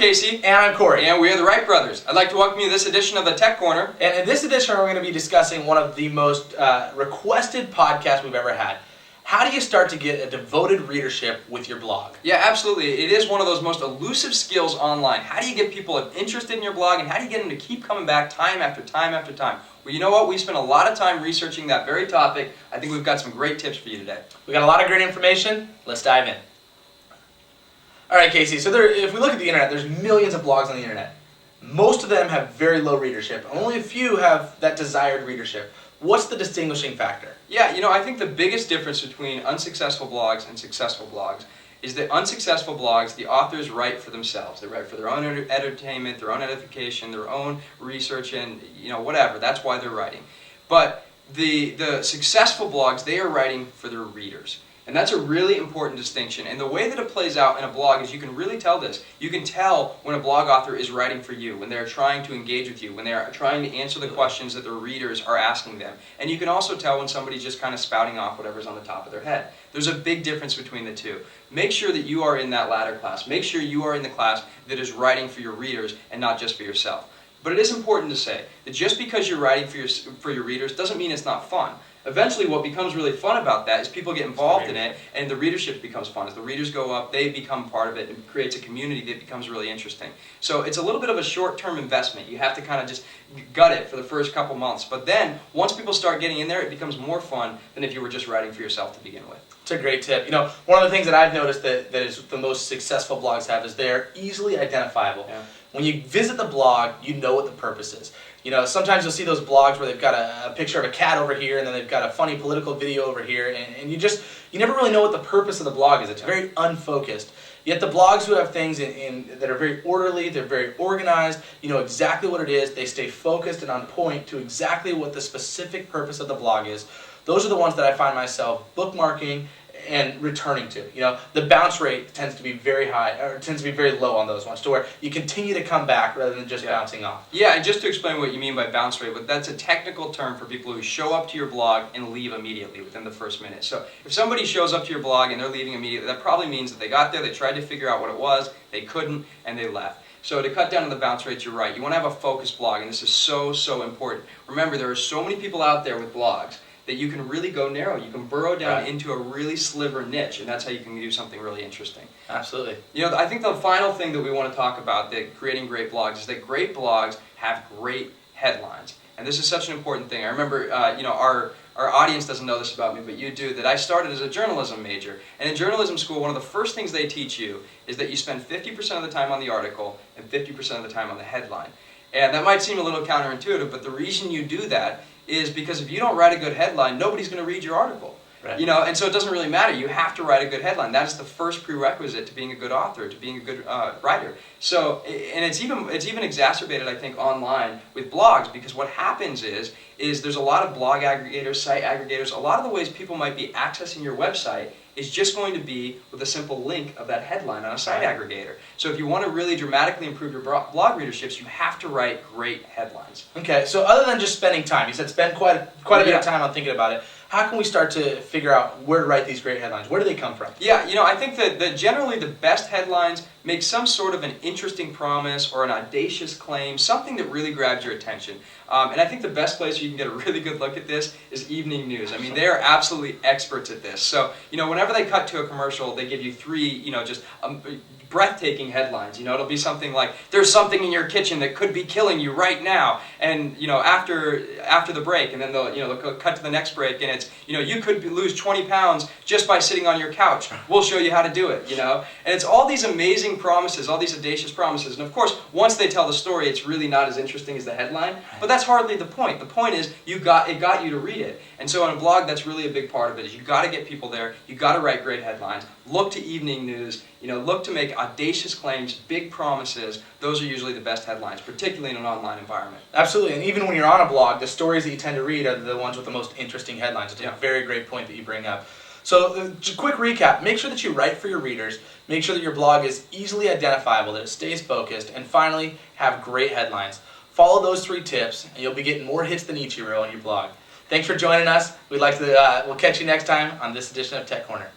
Casey. And I'm Corey. And we are the Wright Brothers. I'd like to welcome you to this edition of the Tech Corner. And in this edition, we're going to be discussing one of the most requested podcasts we've ever had. How do you start to get a devoted readership with your blog? Yeah, absolutely. It is one of those most elusive skills online. How do you get people interested in your blog, and how do you get them to keep coming back time after time after time? Well, you know what? We spent a lot of time researching that very topic. I think we've got some great tips for you today. We got a lot of great information. Let's dive in. All right, Casey. So if we look at the internet, there's millions of blogs on the internet. Most of them have very low readership. Only a few have that desired readership. What's the distinguishing factor? Yeah, I think the biggest difference between unsuccessful blogs and successful blogs is that unsuccessful blogs, the authors write for themselves. They write for their own entertainment, their own edification, their own research, and whatever. That's why they're writing. But the successful blogs, they are writing for their readers. And that's a really important distinction. And the way that it plays out in a blog is you can really tell this. You can tell when a blog author is writing for you, when they're trying to engage with you, when they're trying to answer the questions that their readers are asking them. And you can also tell when somebody's just kind of spouting off whatever's on the top of their head. There's a big difference between the two. Make sure that you are in that latter class. Make sure you are in the class that is writing for your readers and not just for yourself. But it is important to say that just because you're writing for your readers doesn't mean it's not fun. Eventually, what becomes really fun about that is people get involved in it, and the readership becomes fun. As the readers go up, they become part of it, and it creates a community that becomes really interesting. So it's a little bit of a short-term investment. You have to kind of just gut it for the first couple months. But then, once people start getting in there, it becomes more fun than if you were just writing for yourself to begin with. It's a great tip. One of the things that I've noticed that is the most successful blogs have is they're easily identifiable. Yeah. When you visit the blog, you know what the purpose is. Sometimes you'll see those blogs where they've got a picture of a cat over here, and then they've got a funny political video over here, and you never really know what the purpose of the blog is. It's very unfocused. Yet the blogs who have things that are very orderly, they're very organized, you know exactly what it is, they stay focused and on point to exactly what the specific purpose of the blog is. Those are the ones that I find myself bookmarking and returning to. The bounce rate tends to be very high, or tends to be very low on those ones, to where you continue to come back rather than just bouncing off. Yeah, and just to explain what you mean by bounce rate, but that's a technical term for people who show up to your blog and leave immediately within the first minute. So if somebody shows up to your blog and they're leaving immediately, that probably means that they got there, they tried to figure out what it was, they couldn't, and they left. So to cut down on the bounce rates, you're right. You want to have a focused blog, and this is so, so important. Remember, there are so many people out there with blogs that you can really go narrow. You can burrow down into a really sliver niche, and that's how you can do something really interesting. Absolutely. I think the final thing that we want to talk about that creating great blogs is that great blogs have great headlines. And this is such an important thing. I remember, our audience doesn't know this about me, but you do, that I started as a journalism major. And in journalism school, one of the first things they teach you is that you spend 50% of the time on the article and 50% of the time on the headline. And that might seem a little counterintuitive, but the reason you do that is because if you don't write a good headline, nobody's going to read your article. Right. And so it doesn't really matter. You have to write a good headline. That is the first prerequisite to being a good author, to being a good writer. So, and it's even exacerbated, I think, online with blogs, because what happens is there's a lot of blog aggregators, site aggregators. A lot of the ways people might be accessing your website is just going to be with a simple link of that headline on a site aggregator. So if you want to really dramatically improve your blog readerships, you have to write great headlines. Okay, so other than just spending time, you said spend quite a bit of time on thinking about it. How can we start to figure out where to write these great headlines? Where do they come from? Yeah, I think that generally the best headlines make some sort of an interesting promise or an audacious claim, something that really grabs your attention. And I think the best place where you can get a really good look at this is evening news. I mean, they are absolutely experts at this. So, whenever they cut to a commercial, they give you three, just breathtaking headlines. It'll be something like, there's something in your kitchen that could be killing you right now. And, after the break, and then they'll cut to the next break, and it's, you could lose 20 pounds just by sitting on your couch. We'll show you how to do it, And it's all these amazing promises, all these audacious promises. And of course, once they tell the story, it's really not as interesting as the headline. But that's hardly the point. The point is, it got you to read it. And so on a blog, that's really a big part of it, is you got to get people there. You got to write great headlines. Look to evening news. Look to make audacious claims, big promises. Those are usually the best headlines, particularly in an online environment. Absolutely, and even when you're on a blog, the stories that you tend to read are the ones with the most interesting headlines. It's a very great point that you bring up. So, quick recap. Make sure that you write for your readers. Make sure that your blog is easily identifiable, that it stays focused, and finally, have great headlines. Follow those 3 tips, and you'll be getting more hits than Ichiro on your blog. Thanks for joining us. We'll catch you next time on this edition of Tech Corner.